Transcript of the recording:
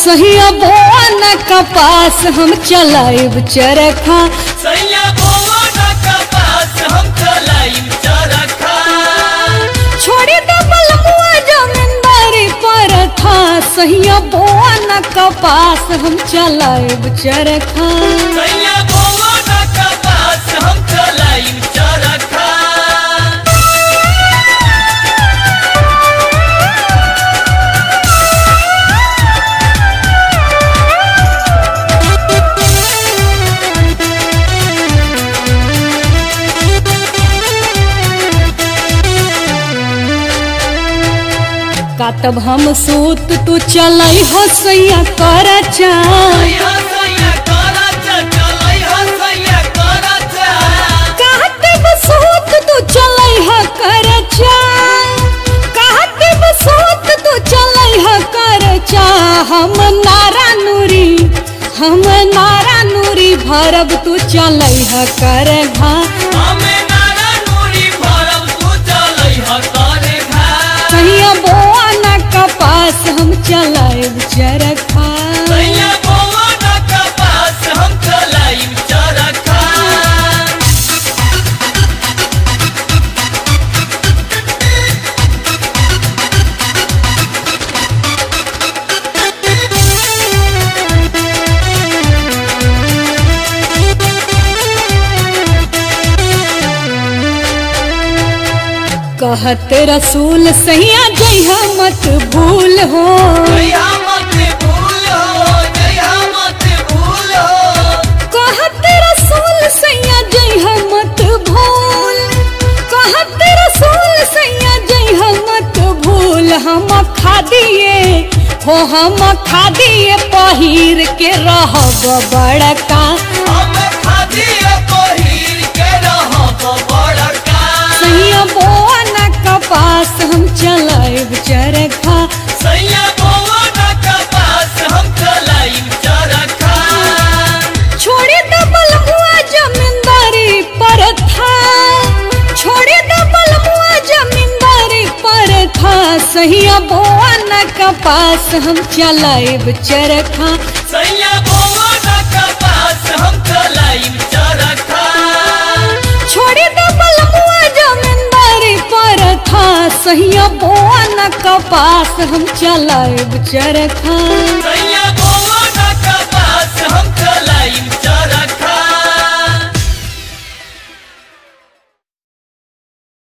सहिया बोन कपास हम चलाइब चरखा सैया बोन कपास हम चलाइब चरखा छोड़ी दो बलमुआ जमींदारी पर था सहिया बोन कपास हम चलाइब चरखा सैया बोन कपास हम चलाइब चरखा काटब हम सूत तू चलई हो सैया कर चा काटब सूत तू चलई हो कर चा काटब सूत तू चलई हो कर चा हम नारा नूरी भरब तू चलई हो कर घा सहिया बोन कपास हम चलाइब चरखा सैया बोन कपास हम चलाइब चरखा कहत रसूल सैया जइहा मत भूल हो कहत रसूल सैया जइहा मत भूल कहत रसूल सैया जइहा मत भूल हम खा दिए पहिर के रहब बड़का सैया बोन कपास हम चलाइब चरखा सैया बोन कपास हम चलाइब चरखा छोड़ी दो बलमुआ जमींदारी पर था छोड़ी दो बलमुआ जमींदारी पर था सैया बोन कपास हम चलाइब चरखा सैया बोन कपास हम चलाइब चरखा छोड़ी दो बलमुआ जमींदारी पर था सैया बोन कपास हम चलाइब चरखा सैया बोन